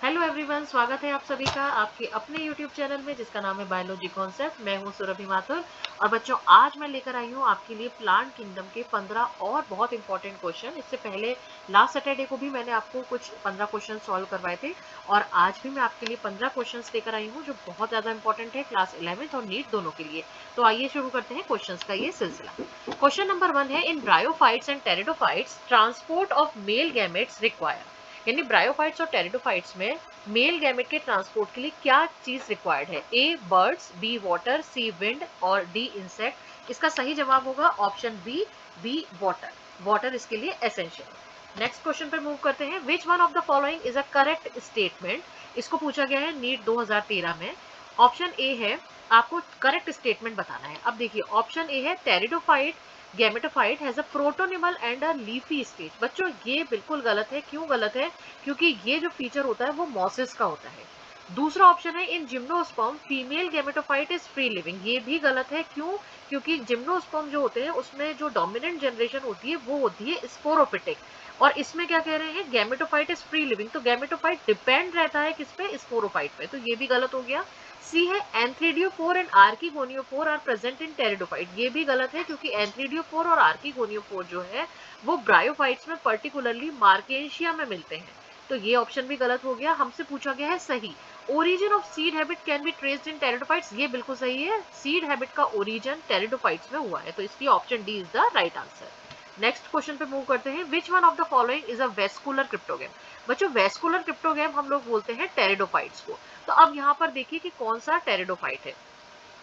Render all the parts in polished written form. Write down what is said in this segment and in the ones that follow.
Hello everyone, स्वागत है आप सभी का आपके अपने यूट्यूब चैनल में जिसका नाम है बायोलॉजी कॉन्सेप्ट। मैं हूं सुरभि माथुर और बच्चों आज मैं लेकर आई हूं आपके लिए प्लांट किंगडम के 15 और बहुत इंपॉर्टेंट क्वेश्चन। इससे पहले लास्ट सैटरडे को भी मैंने आपको कुछ 15 क्वेश्चन सॉल्व करवाए थे और आज भी मैं आपके लिए 15 क्वेश्चन लेकर आई हूँ जो बहुत ज्यादा इंपॉर्टेंट है क्लास 11th और नीट दोनों के लिए। तो आइए शुरू करते हैं क्वेश्चन का ये सिलसिला। क्वेश्चन नंबर 1 है, in bryophytes and pteridophytes transport of male gametes require, यानी ब्रायोफाइट्स और टेरिडोफाइट्स में मेल गैमेट के ट्रांसपोर्ट के लिए क्या चीज रिक्वायर्ड है? A birds, B water, C wind और डी इंसेक्ट। इसका सही जवाब होगा ऑप्शन बी वाटर। वाटर इसके लिए एसेंशियल। नेक्स्ट क्वेश्चन पर मूव करते हैं। Which one of the following is a correct statement? इसको पूछा गया है नीट 2013 में। ऑप्शन ए है, आपको करेक्ट स्टेटमेंट बताना है। अब देखिए ऑप्शन ए है, pteridophyte gametophyte has a protonemal and a leafy stage. बच्चों ये बिल्कुल गलत है। क्यों गलत है? क्योंकि ये जो फीचर होता है वो मॉसिस का होता है। दूसरा ऑप्शन है, इन gymnosperm female gametophyte is free living. ये भी गलत है। क्यों? क्योंकि जिम्नोस्पर्म जो होते हैं उसमें जो डोमिनेंट जनरेशन होती है वो होती है स्पोरोफिटिक, और इसमें क्या कह रहे हैं, गैमेटोफाइट इज फ्री लिविंग। तो गैमेटोफाइट डिपेंड रहता है किस पे? स्पोरोफाइट पे। तो ये भी गलत हो गया। सी है, antheridiophore and archegoniophore are present in pteridophyte. ये भी गलत है क्योंकि एंथ्रीडियोफोर और आर्किगोनियोफोर जो है वो ब्रायोफाइट्स में पर्टिकुलरली मार्केशिया में मिलते हैं। तो ये ऑप्शन भी गलत हो गया। हमसे पूछा गया है सही, origin of seed habit can be traced in pteridophytes. ये बिल्कुल सही है, सीड हैबिट का ओरिजिन टेरिडोफाइट्स में हुआ है। तो इसकी option D is the right answer. Next question पे मूव करते हैं। Which one of the following is a vascular cryptogam? बच्चों वेस्कुलर क्रिप्टोगैम हम लोग बोलते हैं टेरिडोफाइट्स को। तो अब यहाँ पर देखिए कि कौन सा टेरिडोफाइट है।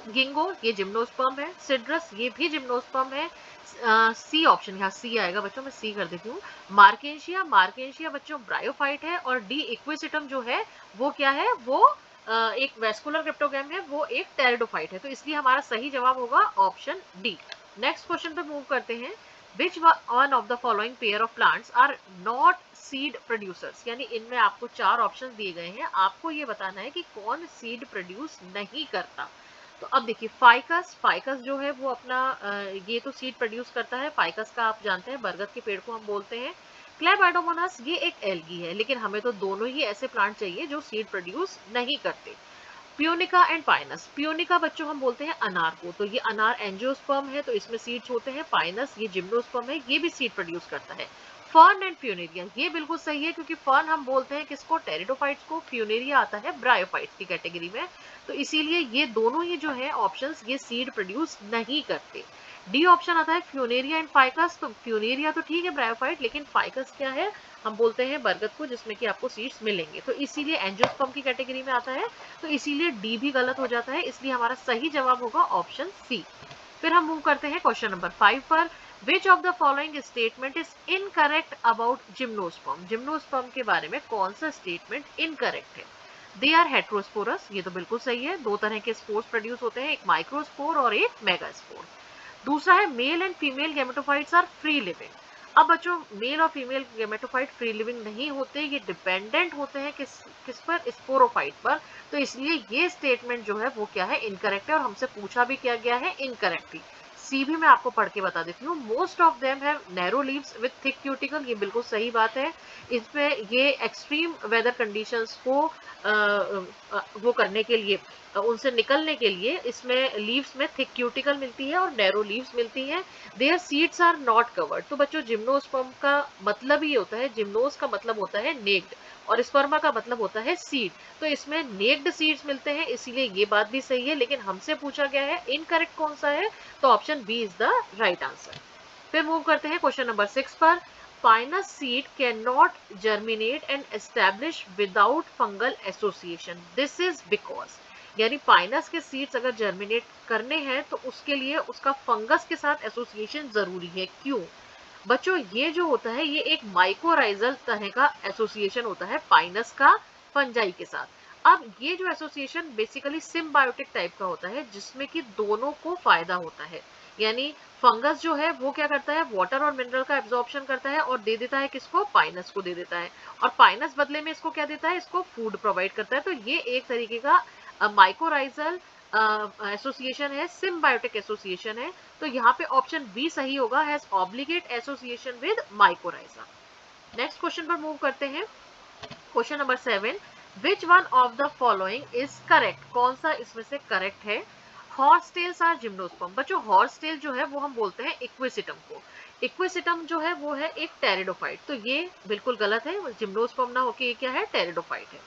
गिंगो ये जिम्नोस्पर्म है, सिड्रस ये भी जिम्नोस्पर्म है। सी ऑप्शन, यहाँ सी आएगा बच्चों, मैं सी कर देती हूँ। मार्केशिया, मार्केशिया बच्चों ब्रायोफाइट है। और डी इक्विसिटम जो है वो क्या है? वो एक वेस्कुलर क्रिप्टोगैम है, वो एक टेरिडोफाइट है। तो इसलिए हमारा सही जवाब होगा ऑप्शन डी। नेक्स्ट क्वेश्चन पे मूव करते हैं। Which one of the following pair of plants are not seed producers? यानी इनमें आपको 4 ऑप्शन दिए गए हैं, आपको ये बताना है कि कौन सीड प्रोड्यूस नहीं करता। तो अब देखिए फाइकस, फाइकस जो है वो अपना ये तो सीड प्रोड्यूस करता है। फाइकस का आप जानते हैं बरगद के पेड़ को हम बोलते हैं। क्लेबाइडोमोनास ये एक एल्गी है, लेकिन हमें तो दोनों ही ऐसे प्लांट चाहिए जो सीड प्रोड्यूस नहीं करते। प्योनिका एंड पाइनस, प्योनिका बच्चों हम बोलते हैं अनार को, तो ये अनार एंजियोस्पर्म है तो इसमें सीड्स होते हैं। पाइनस ये जिम्नोस्पर्म है, ये भी सीड प्रोड्यूस करता है। फर्न एंड फ्यूनेरिया ये बिल्कुल सही है क्योंकि फर्न हम बोलते हैं किसको? टेरिडोफाइट्स को। फ्यूनेरिया आता है ब्रायोफाइट्स की कैटेगरी में। तो इसीलिए ये दोनों ही जो है ऑप्शंस ये सीड प्रोड्यूस नहीं करते। डी ऑप्शन आता है फ्यूनेरिया एंड फाइकस। तो फ्यूनेरिया तो ठीक है ब्रायोफाइट, लेकिन फाइकस क्या है? हम बोलते हैं बरगद को जिसमें कि आपको सीड्स मिलेंगे। तो इसीलिए एंजियोस्पर्म की कैटेगरी में आता है। तो इसीलिए डी भी गलत हो जाता है। इसलिए हमारा सही जवाब होगा ऑप्शन सी। फिर हम मूव करते हैं क्वेश्चन नंबर 5 पर। विच of the following statement is incorrect about gymnosperm? Gymnosperm के बारे में कौन सा स्टेटमेंट इनकरेक्ट है? दे आर हेट्रोस्पोरस, ये तो बिल्कुल सही है। 2 तरह के स्पोर्स प्रोड्यूस होते हैं, एक माइक्रोस्पोर और एक मेगास्पोर। दूसरा है, male and female gametophytes are free living. अब बच्चों मेल और फीमेल गैमेटोफाइट फ्री लिविंग नहीं होते, ये डिपेंडेंट होते हैं किस पर? स्पोरोफाइट पर। तो इसलिए ये स्टेटमेंट जो है वो क्या है? इनकरेक्ट है। और हमसे पूछा भी क्या गया है? इनकरेक्टली। सी भी मैं आपको पढ़ के बता देती हूँ। Most of them have narrow leaves with thick cuticle, ये बिल्कुल सही बात है। इसमें ये एक्सट्रीम वेदर कंडीशंस को वो करने के लिए, उनसे निकलने के लिए इसमें लीव्स में थिक क्यूटिकल मिलती है और नैरो लीव्स मिलती हैं। Their seeds are not covered. तो बच्चों जिम्नोस्पर्म का मतलब ही होता है, जिम्नोस का मतलब होता है नेक्ड और स्पर्मा का मतलब होता है सीड। तो इसमें नेक्ड सीड्स मिलते हैं, इसीलिए ये बात भी सही है। लेकिन हमसे पूछा गया है इनकरेक्ट कौन सा है, तो option B is the right answer. फिर मूव करते हैं क्वेश्चन नंबर 6 पर। Pinus seed can not germinate and establish without fungal association, this is because, यानी पाइनस के सीड्स अगर जर्मिनेट करने हैं तो उसके लिए उसका फंगस के साथ एसोसिएशन जरूरी है। क्यों? बच्चों ये जो होता है ये एक माइकोराइजल तरह का एसोसिएशन होता है पाइनस का फंजाई के साथ। अब ये जो एसोसिएशन बेसिकली सिम्बायोटिक टाइप का होता है जिसमें कि दोनों को फायदा होता है। यानी फंगस जो है वो क्या करता है? वाटर और मिनरल का एब्जॉर्प्शन करता है और दे देता है किसको? पाइनस को दे देता है। और पाइनस बदले में इसको क्या देता है? इसको फूड प्रोवाइड करता है। तो ये एक तरीके का माइकोराइजल एसोसिएशन है, सिम्बायोटिक एसोसिएशन है। तो यहाँ पे ऑप्शन बी सही होगा, has obligate association with mycorrhiza. Next question पर मूव करते हैं। Question number 7, which one of the following is correct, कौन सा इसमें से करेक्ट है? Horse tails are gymnosperm. बच्चों हॉर्स टेल जो है वो हम बोलते हैं इक्विसिटम को, इक्विसिटम जो है वो है एक टेरिडोफाइट, तो ये बिल्कुल गलत है, जिम्नोस्पर्म ना होके ये क्या है? टेरिडोफाइट है।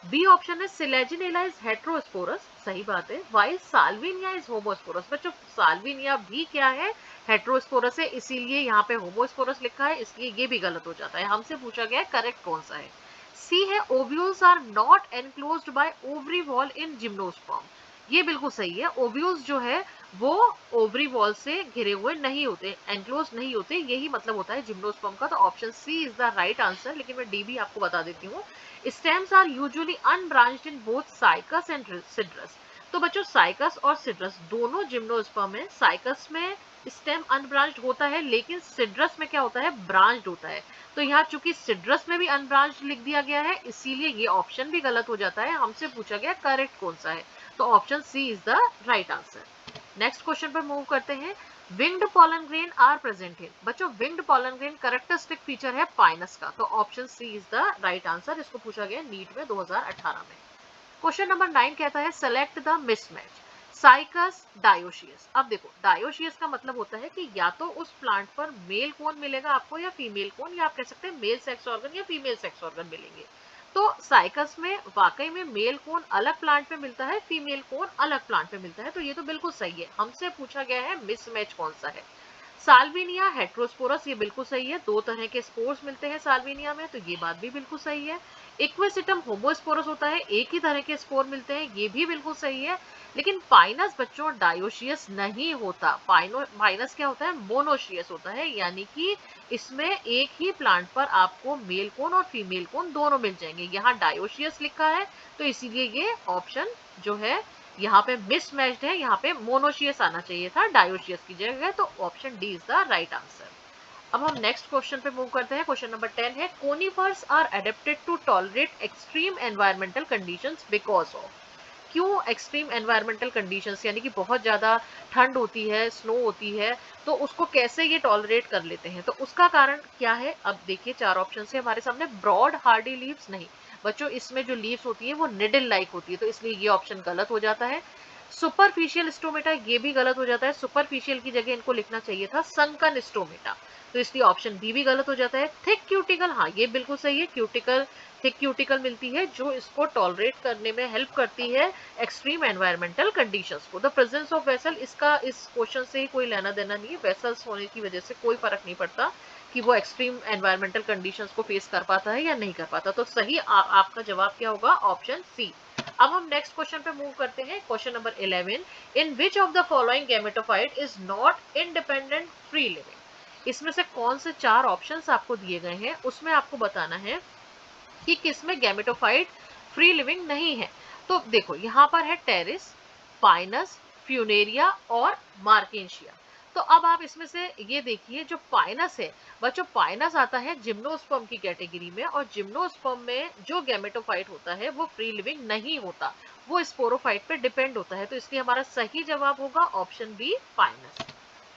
बी ऑप्शन है सिलेजिनेला इज हेट्रोस्पोरस, सही बात है। Y salvinia is homosporous. बच्चों साल्विनिया भी क्या है? हेट्रोस्पोरस है, इसीलिए यहाँ पे होमोस्पोरस लिखा है, इसलिए ये भी गलत हो जाता है। हमसे पूछा गया करेक्ट कौन सा है? सी है ovules are not enclosed by ovary wall in gymnosperm, ये बिल्कुल सही है। ओव्यूल्स जो है वो ओवरी वॉल से घिरे हुए नहीं होते, एनक्लोज नहीं होते, यही मतलब होता है जिम्नोस्पर्म का। तो option C is the right answer, लेकिन मैं डी भी आपको बता देती हूँ। Stems are usually unbranched in both cycas and citrus. तो बच्चों साइकस और सिट्रस दोनों जिम्नोस्पर्म में, साइकस में स्टेम अनब्रांच्ड होता है, लेकिन सिट्रस में क्या होता है? ब्रांच्ड होता है। तो यहाँ चूंकि सिट्रस में भी अनब्रांच्ड लिख दिया गया है, इसीलिए ये ऑप्शन भी गलत हो जाता है। हमसे पूछा गया करेक्ट कौन सा है, तो option C is the right answer. Next question पर मूव करते हैं। Winged pollen grain are present in. बच्चों winged pollen grain characteristic feature है पाइनस का, तो option C is the right answer. इसको पूछा गया नीट में 2018 में। क्वेश्चन नंबर 9 कहता है select the mismatch cycas dioecious. अब देखो डायोशियस का मतलब होता है कि या तो उस प्लांट पर मेल कोन मिलेगा आपको या फीमेल कोन, या आप कह सकते हैं मेल सेक्स ऑर्गन या फीमेल सेक्स ऑर्गन मिलेंगे। तो साइकस में वाकई में मेल कोन अलग प्लांट पे मिलता है, फीमेल कोन अलग प्लांट पे मिलता है, तो ये तो बिल्कुल सही है। हमसे पूछा गया है मिसमैच कौन सा है। साल्विनिया हेट्रोस्पोरस, ये बिल्कुल सही है, दो तरह के स्पोर्स मिलते हैं साल्विनिया में, तो ये बात भी बिल्कुल सही है। इक्वेसिटम होमोस्पोरस होता है, एक ही तरह के स्पोर मिलते हैं, ये भी बिल्कुल सही है। लेकिन पाइनस बच्चों डायोशियस नहीं होता, पाइनस क्या होता है? मोनोशियस होता है, यानी कि इसमें एक ही प्लांट पर आपको मेल कोन और फीमेल कोन दोनों मिल जाएंगे। यहाँ डायोशियस लिखा है, तो इसीलिए ये ऑप्शन जो है यहाँ पे मिसमैच्ड है, यहाँ पे मोनोशियस आना चाहिए था डायोशियस की जगह, तो option D is the right answer. अब हम नेक्स्ट क्वेश्चन पे मूव करते हैं। क्वेश्चन नंबर 10 है conifers are adapted to tolerate extreme environmental conditions because of. क्यों एक्सट्रीम एनवायरमेंटल कंडीशंस, यानी कि बहुत ज्यादा ठंड होती है, स्नो होती है, तो उसको कैसे ये टॉलरेट कर लेते हैं? तो उसका कारण क्या है? अब देखिए चार ऑप्शन है हमारे सामने। ब्रॉड हार्डी लीव्स, नहीं बच्चों, इसमें जो लीव्स होती है वो निडल लाइक होती है, तो इसलिए ये ऑप्शन गलत हो जाता है। सुपरफिशियल स्टोमेटा, ये भी गलत हो जाता है, सुपरफिशियल की जगह इनको लिखना चाहिए था संकन स्टोमेटा, तो इसलिए ऑप्शन बी भी गलत हो जाता है। थिक क्यूटिकल, हाँ ये बिल्कुल सही है, क्यूटिकल, थिक क्यूटिकल मिलती है जो इसको टॉलरेट करने में हेल्प करती है एक्सट्रीम एनवायरमेंटल कंडीशंस को। द प्रेजेंस ऑफ वेसल, इसका इस क्वेश्चन से ही कोई लेना देना नहीं है, वेसल्स होने की वजह से कोई फर्क नहीं पड़ता कि वो एक्सट्रीम एनवायरमेंटल कंडीशंस को फेस कर पाता है या नहीं कर पाता, तो सही आपका जवाब क्या होगा? Option C. अब हम नेक्स्ट क्वेश्चन पे मूव करते हैं। Question number 11, in which of the following gametophyte is not independent free living. इसमें से कौन से चार ऑप्शंस आपको दिए गए हैं, उसमें आपको बताना है कि किसमें गैमेटोफाइट फ्री लिविंग नहीं है। तो देखो यहाँ पर है टेरिस, पाइनस, फ्यूनेरिया और मार्केंशिया। तो अब आप इसमें से ये देखिए, जो पाइनस है बच्चों, पाइनस आता है जिम्नोस्पर्म की कैटेगरी में, और जिम्नोस्पर्म में जो गैमेटोफाइट होता है वो फ्री लिविंग नहीं होता, वो स्पोरोफाइट पे डिपेंड होता है, तो इसलिए हमारा सही जवाब होगा ऑप्शन बी पाइनस।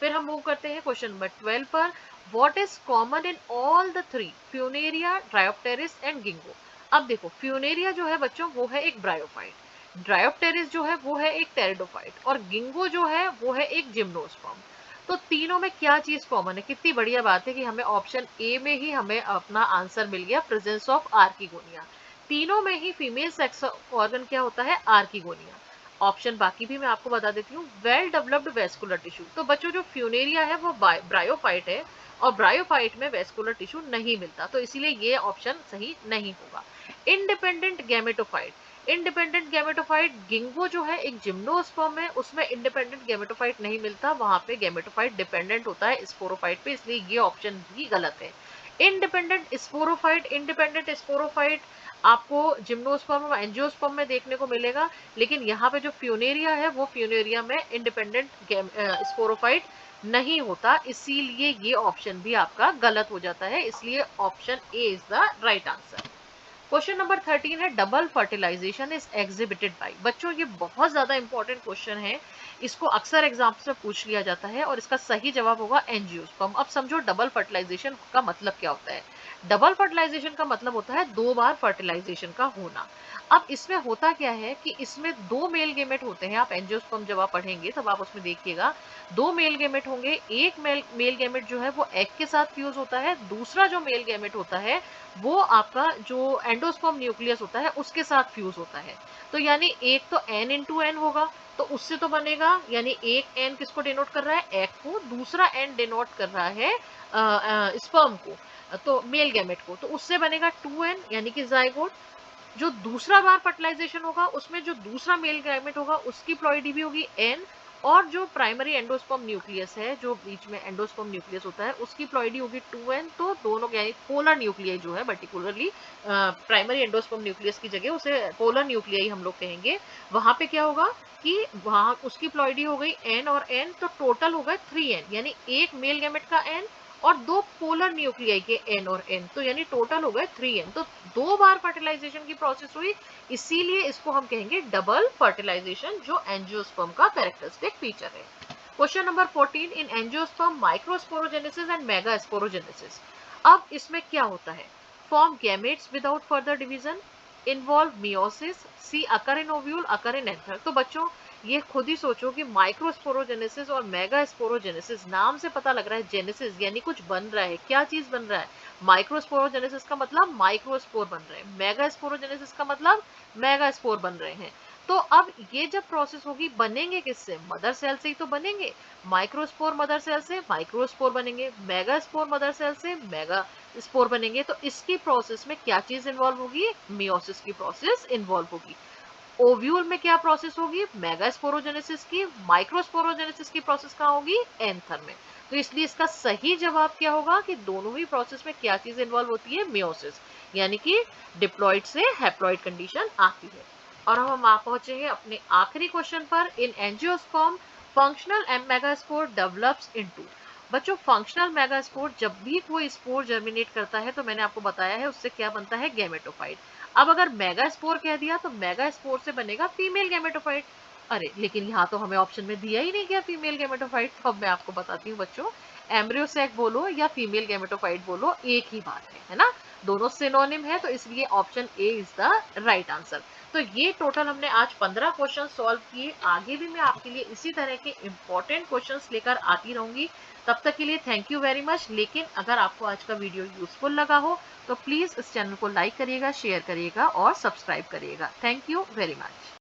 फिर हम मूव करते हैं क्वेश्चन नंबर 12 पर। What is common in all the three, Funaria, Dryopteris and गिंगो। अब देखो फ्यूनेरिया जो है बच्चों वो है एक ब्रायोफाइट, ड्रायोप्टेरिस जो है वो है एक टेरिडोफाइट, और गिंगो जो है वो है एक जिम्नोस्पर्म। तो तीनों में क्या चीज कॉमन है? कितनी बढ़िया बात है कि हमें ऑप्शन ए में ही हमें अपना आंसर मिल गया, प्रेजेंस ऑफ आर्किगोनिया। तीनों में ही फीमेल सेक्स ऑर्गन क्या होता है? आर्किगोनिया। ऑप्शन बाकी भी मैं आपको बता देती हूँ। वेल डेवलप्ड वेस्कुलर टिश्यू, तो बच्चों जो फ्यूनेरिया है वो ब्रायोफाइट है, और ब्रायोफाइट में वेस्कुलर टिश्यू नहीं मिलता, तो इसीलिए ये ऑप्शन सही नहीं होगा। इंडिपेंडेंट गैमेटोफाइट, इंडिपेंडेंट गैमेटोफाइट गिंगो जो है एक जिम्नोस्पर्म है, उसमें इंडिपेंडेंट गैमेटोफाइट नहीं मिलता, वहां पे गैमेटोफाइट डिपेंडेंट होता है स्पोरोफाइट पे, इसलिए ये ऑप्शन भी गलत है। इंडिपेंडेंट स्पोरोफाइट, इंडिपेंडेंट स्पोरोफाइट आपको जिम्नोस्पर्म और एंजियोस्पर्म में देखने को मिलेगा, लेकिन यहाँ पे जो फ्यूनेरिया है वो फ्यूनेरिया में इंडिपेंडेंट स्पोरोफाइट नहीं होता, इसीलिए ये ऑप्शन भी आपका गलत हो जाता है, इसलिए option A is the right answer. Question number 13 है double fertilization is exhibited by. बच्चों ये बहुत ज्यादा इंपॉर्टेंट क्वेश्चन है, इसको अक्सर एग्जाम से पूछ लिया जाता है और इसका सही जवाब होगा एंजियोस्पर्म। अब समझो डबल फर्टिलाइजेशन का मतलब क्या होता है। डबल फर्टिलाइजेशन का मतलब होता है 2 बार फर्टिलाइजेशन का होना। अब इसमें होता क्या है कि इसमें 2 मेल गेमेट होते हैं। आप एंजियोस्पर्म जब आप पढ़ेंगे तब आप उसमें देखिएगा 2 मेल गेमेट होंगे। एक मेल गेमेट जो है वो एग के साथ फ्यूज होता है, दूसरा जो मेल गेमेट होता है वो आपका जो एंडोस्पर्म न्यूक्लियस होता है उसके साथ फ्यूज होता है। तो यानी एक तो n इंटू एन होगा, तो उससे तो बनेगा, यानी एक n किसको डिनोट कर रहा है, एग को, दूसरा n डिनोट कर रहा है स्पर्म को, तो मेल गैमेट को, तो उससे बनेगा 2n यानी कि जाइगोट। जो दूसरा बार फर्टिलाइजेशन होगा उसमें जो दूसरा मेल गैमेट होगा उसकी प्लॉइडी भी होगी n, और जो प्राइमरी एंडोस्पर्म न्यूक्लियस है, जो बीच में एंडोस्पर्म न्यूक्लियस होता है, उसकी प्लॉइडी होगी 2n। तो दोनों यानी पोलर न्यूक्लियाई जो है, पर्टिकुलरली प्राइमरी एंडोस्पर्म न्यूक्लियस की जगह उसे पोलर न्यूक्लियाई हम लोग कहेंगे। वहां पे क्या होगा कि वहां उसकी प्लॉइडी हो गई n और n, तो टोटल हो गए 3n, यानी एक मेल गैमेट का n और 2 पोलर न्यूक्लियाई के n और n, तो यानी टोटल हो गए 3n। तो 2 बार फर्टिलाइजेशन की प्रोसेस हुई, इसीलिए इसको हम कहेंगे डबल फर्टिलाइजेशन, जो एंजियोस्पर्म का कैरेक्टरिस्टिक फीचर है। Question number 14, in angiosperm microsporogenesis and megasporogenesis. अब इसमें क्या होता है, form gametes without further division, involve meiosis, C occur in ovule, occur in anther. तो बच्चों ये खुद ही सोचो कि माइक्रोस्पोरोजेनेसिस और मेगास्पोरोजेनेसिस, नाम से पता लग रहा है जेनेसिस यानी कुछ बन रहा है। क्या चीज बन रहा है, माइक्रोस्पोरोजेनेसिस का मतलब माइक्रोस्पोर बन रहे हैं, मेगास्पोरोजेनेसिस का मतलब मेगास्पोर बन रहे हैं। तो अब ये जब प्रोसेस होगी, बनेंगे किससे, मदर सेल से ही तो बनेंगे। माइक्रोस्पोर मदर सेल से माइक्रोस्पोर बनेंगे, मेगास्पोर मदर सेल से मेगा स्पोर बनेंगे। तो इसकी प्रोसेस में क्या चीज इन्वॉल्व होगी, मियोसिस की प्रोसेस इन्वॉल्व होगी। ओव्यूल में क्या प्रोसेस होगी, मेगास्पोरोजेनेसिस की। माइक्रोस्पोरोजेनेसिस की प्रोसेस कहाँ होगी, एंथर में। तो इसलिए इसका सही जवाब क्या होगा कि दोनों ही प्रोसेस में क्या चीज इन्वॉल्व होती है, मियोसिस, यानी कि डिप्लॉइड से हैप्लॉइड कंडीशन आती है। और अब हम आ पहुंचे हैं अपने आखिरी क्वेश्चन पर। इन angiosperm functional megaspore develops into. बच्चों फंक्शनल मेगास्पोर, जब भी कोई स्पोर जर्मिनेट करता है तो मैंने आपको बताया है उससे क्या बनता है, गैमेटोफाइट। अब अगर मेगास्पोर कह दिया तो मेगास्पोर से बनेगा फीमेल गैमेटोफाइट। अरे लेकिन यहाँ तो हमें ऑप्शन में दिया ही नहीं गया फीमेल गैमेटोफाइट। तो अब मैं आपको बताती हूँ बच्चों, एम्ब्रियोसैक बोलो या फीमेल गैमेटोफाइट बोलो, एक ही बात है ना, दोनों सिनोनिम है, तो इसलिए option A is the right answer. तो ये टोटल हमने आज 15 क्वेश्चन सॉल्व किए। आगे भी मैं आपके लिए इसी तरह के इंपॉर्टेंट क्वेश्चंस लेकर आती रहूंगी। तब तक के लिए थैंक यू वेरी मच। लेकिन अगर आपको आज का वीडियो यूजफुल लगा हो तो प्लीज इस चैनल को लाइक करिएगा, शेयर करिएगा और सब्सक्राइब करिएगा। Thank you very much.